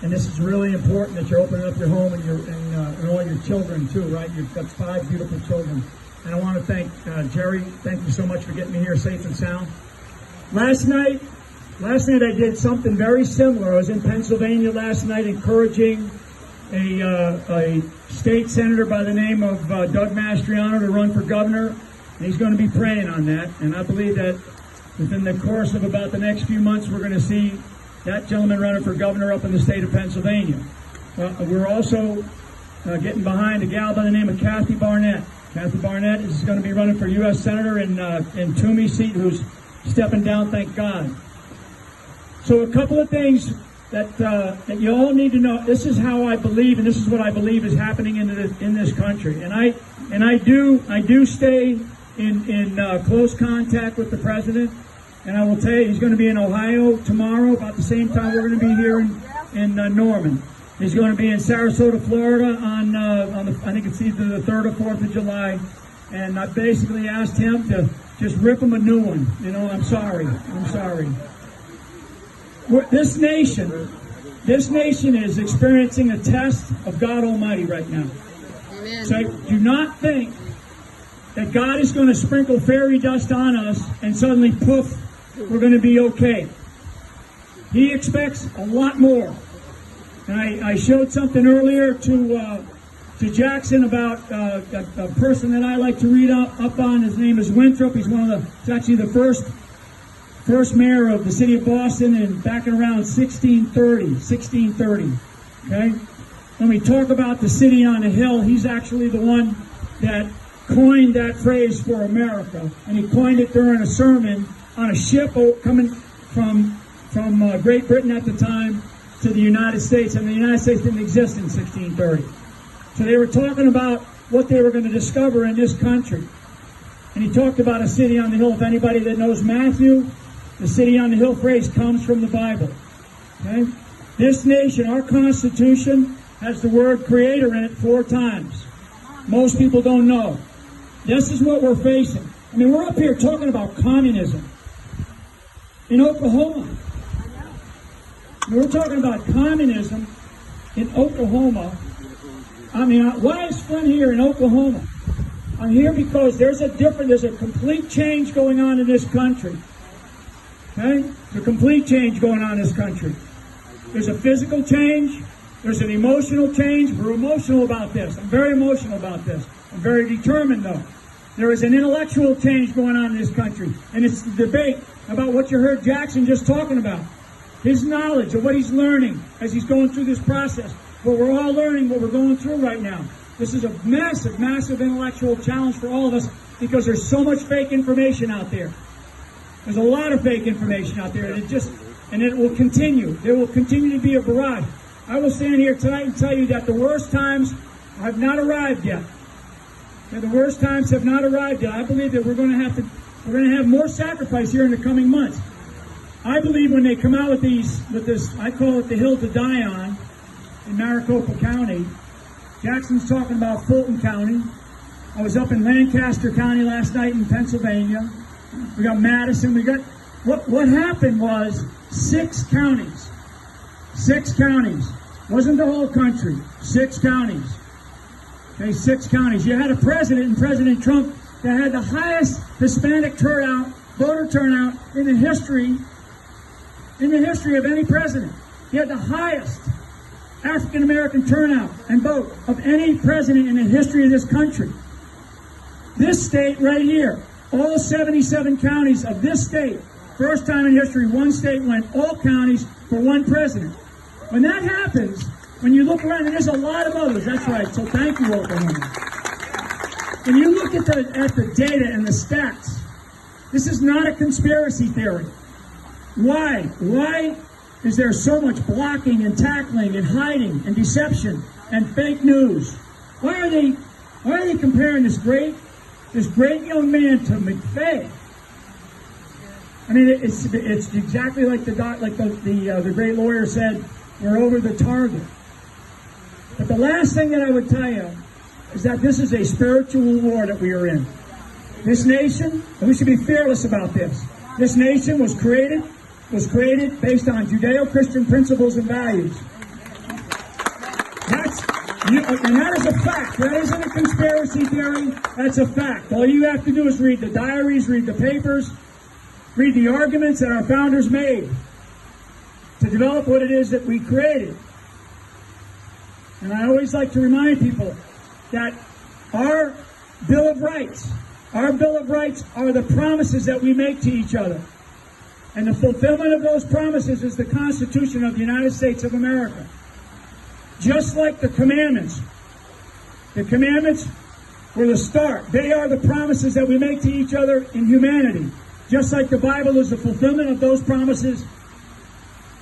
And this is really important that you're opening up your home and all your children too, right? You've got 5 beautiful children. And I want to thank Jerry. Thank you so much for getting me here safe and sound. Last night I did something very similar. I was in Pennsylvania last night encouraging a state senator by the name of Doug Mastriano to run for governor. And he's going to be praying on that. And I believe that within the course of about the next few months, we're going to see that gentleman running for governor up in the state of Pennsylvania. We're also getting behind a gal by the name of Kathy Barnett. Kathy Barnett is going to be running for U.S. Senator in Toomey's seat, who's stepping down, thank God. So a couple of things that you all need to know. This is how I believe, and this is what I believe is happening in this country. And I do stay in close contact with the president. And I will tell you, he's going to be in Ohio tomorrow, about the same time we're going to be here in Norman. He's going to be in Sarasota, Florida on I think it's either the 3rd or 4th of July. And I basically asked him to just rip him a new one. You know, I'm sorry. This nation is experiencing a test of God Almighty right now. Amen. So do not think that God is going to sprinkle fairy dust on us and suddenly, poof, we're going to be okay. He expects a lot more. And I showed something earlier to Jackson about a person that I like to read up on. His name is Winthrop. He's he's actually the first mayor of the city of Boston, and back in around 1630. Okay? When we talk about the city on a hill, he's actually the one that coined that phrase for America. And he coined it during a sermon on a ship coming from Great Britain at the time to the United States. And the United States didn't exist in 1630. So they were talking about what they were going to discover in this country. And he talked about a city on the hill. If anybody that knows Matthew, the city on the hill phrase comes from the Bible. Okay? This nation, our Constitution, has the word creator in it 4 times. Most people don't know. This is what we're facing. I mean, we're up here talking about communism in Oklahoma. We're talking about communism in Oklahoma. I mean, why is Flynn here in Oklahoma? I'm here because there's a complete change going on in this country. Okay? There's a complete change going on in this country. There's a physical change. There's an emotional change. We're emotional about this. I'm very emotional about this. I'm very determined, though. There is an intellectual change going on in this country. And it's the debate about what you heard Jackson just talking about. His knowledge of what he's learning as he's going through this process. But we're all learning what we're going through right now. This is a massive, massive intellectual challenge for all of us because there's so much fake information out there. There's a lot of fake information out there, and it will continue. There will continue to be a barrage. I will stand here tonight and tell you that the worst times have not arrived yet. And the worst times have not arrived yet. I believe that we're going to have more sacrifice here in the coming months. I believe when they come out with this, I call it the hill to die on in Maricopa County. Jackson's talking about Fulton County. I was up in Lancaster County last night in Pennsylvania. We got Madison. What happened was 6 counties. 6 counties. Wasn't the whole country. 6 counties. Okay, 6 counties. You had a president, and President Trump, that had the highest Hispanic voter turnout in the history of any president. He had the highest African American turnout and vote of any president in the history of this country. This state right here, all 77 counties of this state, first time in history, one state went all counties for one president. When that happens, when you look around, and there's a lot of others, that's right, so thank you, Oklahoma. When you look at the data and the stats, this is not a conspiracy theory. Why? Why is there so much blocking and tackling and hiding and deception and fake news? Why are they comparing this great young man to McVeigh? I mean, it's exactly like the great lawyer said, we're over the target. But the last thing that I would tell you is that this is a spiritual war that we are in. This nation, and we should be fearless about this. This nation was created based on Judeo-Christian principles and values. And that is a fact. That isn't a conspiracy theory. That's a fact. All you have to do is read the diaries, read the papers, read the arguments that our founders made to develop what it is that we created. And I always like to remind people that our Bill of Rights are the promises that we make to each other. And the fulfillment of those promises is the Constitution of the United States of America. Just like the commandments. The commandments were the start. They are the promises that we make to each other in humanity. Just like the Bible is the fulfillment of those promises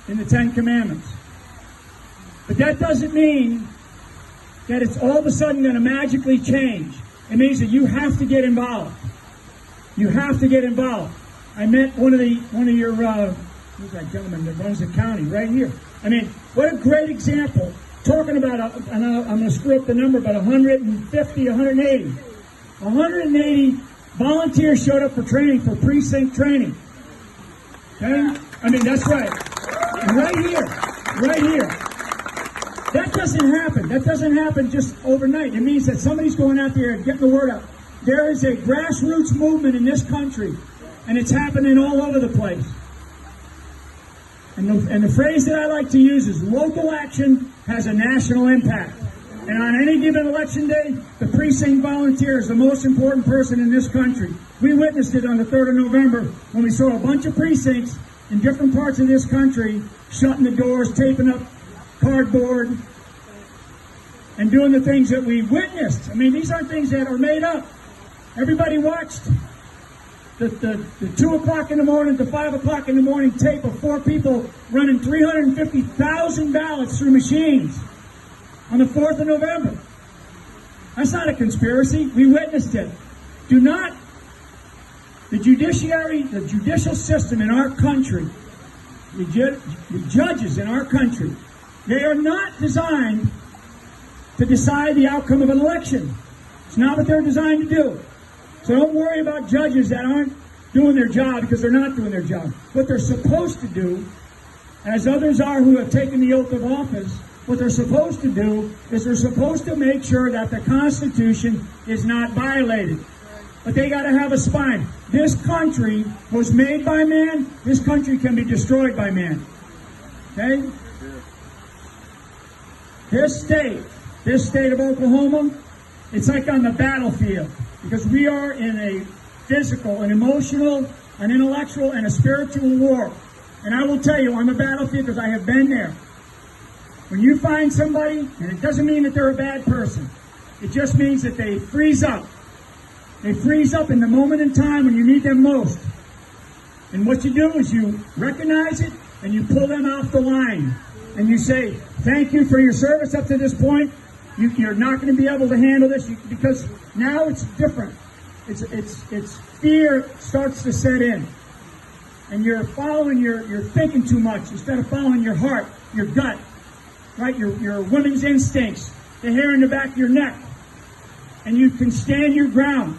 in the Ten Commandments. But that doesn't mean that it's all of a sudden going to magically change. It means that you have to get involved. You have to get involved. I met one of your who's that gentleman that runs the county right here. I mean, what a great example. Talking about, and I'm going to screw up the number, but 150, 180. 180 volunteers showed up for training, for precinct training. Okay? I mean, that's right. And right here. That doesn't happen. That doesn't happen just overnight. It means that somebody's going out there and getting the word out. There is a grassroots movement in this country, and it's happening all over the place. And the phrase that I like to use is local action has a national impact. And on any given election day, the precinct volunteer is the most important person in this country. We witnessed it on the 3rd of November when we saw a bunch of precincts in different parts of this country shutting the doors, taping up cardboard, and doing the things that we witnessed. I mean, these aren't things that are made up. Everybody watched the 2 o'clock in the morning to 5 o'clock in the morning tape of 4 people running 350,000 ballots through machines on the 4th of November. That's not a conspiracy. We witnessed it. The judicial system in our country, the judges in our country, they are not designed to decide the outcome of an election. It's not what they're designed to do. So don't worry about judges that aren't doing their job, because they're not doing their job. What they're supposed to do, as others are who have taken the oath of office, what they're supposed to do is they're supposed to make sure that the Constitution is not violated. But they got to have a spine. This country was made by man. This country can be destroyed by man. Okay? This state of Oklahoma, it's like on the battlefield, because we are in a physical, an emotional, an intellectual, and a spiritual war. And I will tell you, on the battlefield, because I have been there, when you find somebody, and it doesn't mean that they're a bad person, it just means that they freeze up. They freeze up in the moment in time when you need them most. And what you do is you recognize it, and you pull them off the line. And you say, thank you for your service up to this point. You're not going to be able to handle this, because now it's different. It's fear starts to set in, and you're thinking too much instead of following your heart, your gut, right? Your woman's instincts, the hair in the back of your neck, and you can stand your ground.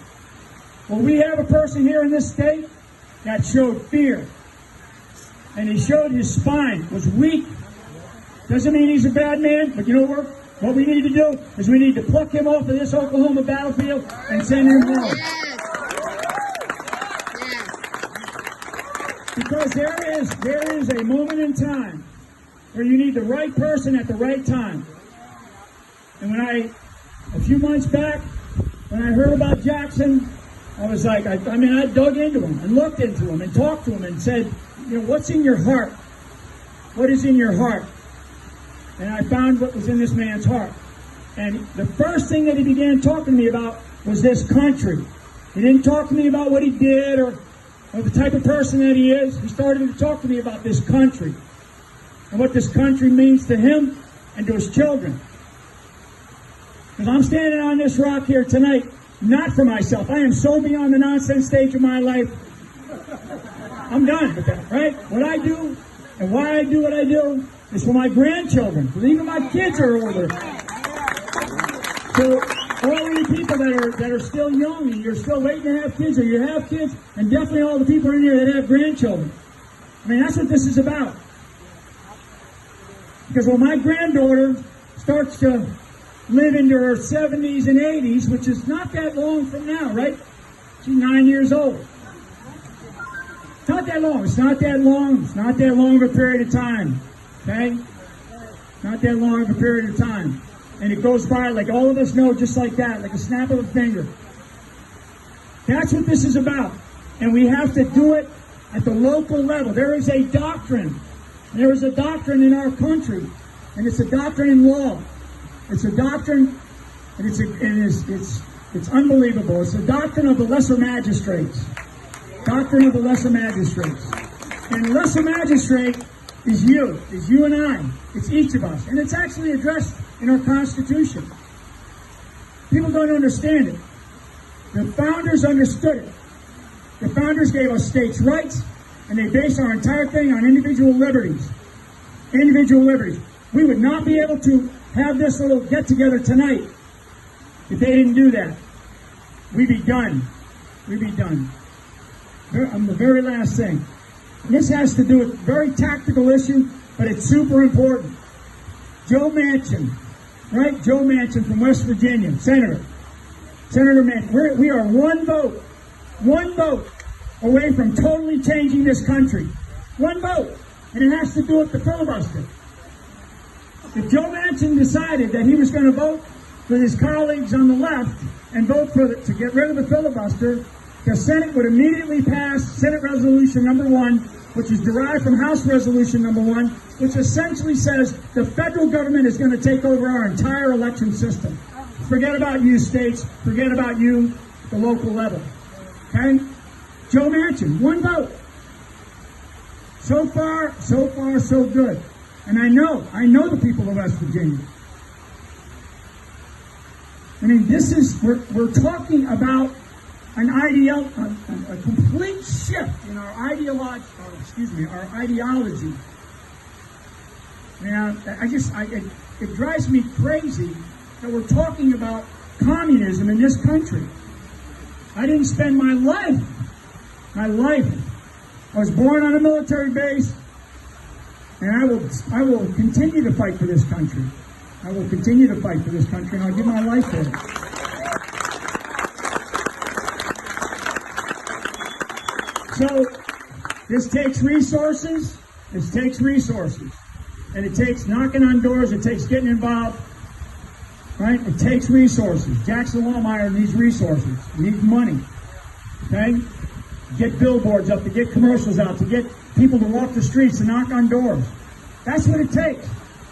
Well, we have a person here in this state that showed fear, and he showed his spine was weak. Doesn't mean he's a bad man, but you know what we need to do is we need to pluck him off of this Oklahoma battlefield and send him home. Because there is a moment in time where you need the right person at the right time. And a few months back, when I heard about Jackson, I was like, I dug into him and looked into him and talked to him and said, what's in your heart? What is in your heart? And I found what was in this man's heart. And the first thing that he began talking to me about was this country. He didn't talk to me about what he did or the type of person that he is. He started to talk to me about this country and what this country means to him and to his children. Because I'm standing on this rock here tonight, not for myself. I am so beyond the nonsense stage of my life. I'm done with that, right? What I do and why I do what I do is for my grandchildren, because even my kids are older. So all of you people that are still young and you're still waiting to have kids, or you have kids, and definitely all the people in here that have grandchildren. I mean, that's what this is about. Because when my granddaughter starts to live into her 70s and 80s, which is not that long from now, right? She's 9 years old. Not that long. It's not that long. It's not that long of a period of time. Okay? Not that long of a period of time. And it goes by, like all of us know, just like that, like a snap of a finger. That's what this is about. And we have to do it at the local level. There is a doctrine. There is a doctrine in our country. And it's a doctrine in law. It's a doctrine, and it's unbelievable. It's the doctrine of the lesser magistrates. Doctrine of the lesser magistrates. And the lesser magistrate is you and I. It's each of us. And it's actually addressed in our Constitution. People don't understand it. The founders understood it. The founders gave us states' rights, and they based our entire thing on individual liberties. Individual liberties. We would not be able to have this little get-together tonight if they didn't do that. We'd be done. We'd be done. The very last thing. This has to do with a very tactical issue, but it's super important. Joe Manchin, right? Joe Manchin from West Virginia, Senator Manchin. We are one vote away from totally changing this country. One vote. And it has to do with the filibuster. If Joe Manchin decided that he was going to vote with his colleagues on the left and vote to get rid of the filibuster, the Senate would immediately pass Senate Resolution number 1, which is derived from House Resolution number 1, which essentially says the federal government is going to take over our entire election system. Forget about you states, forget about you at the local level. Okay? Joe Manchin, one vote. So far, so good. And I know the people of West Virginia. I mean, we're talking about a complete shift in our ideology. And it drives me crazy that we're talking about communism in this country. I didn't spend my life. I was born on a military base, and I will continue to fight for this country. I will continue to fight for this country, and I'll give my life for it. So, this takes resources. And it takes knocking on doors. It takes getting involved. Right? It takes resources. Jackson Lohmeyer needs resources. He needs money. Okay? Get billboards up, to get commercials out, to get people to walk the streets, to knock on doors. That's what it takes.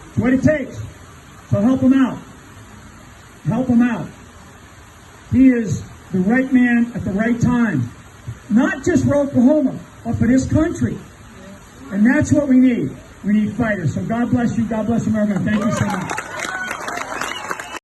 It's what it takes. So help him out. Help him out. He is the right man at the right time. Not just for Oklahoma, but for this country. And that's what we need. We need fighters. So God bless you. God bless America. Thank you so much.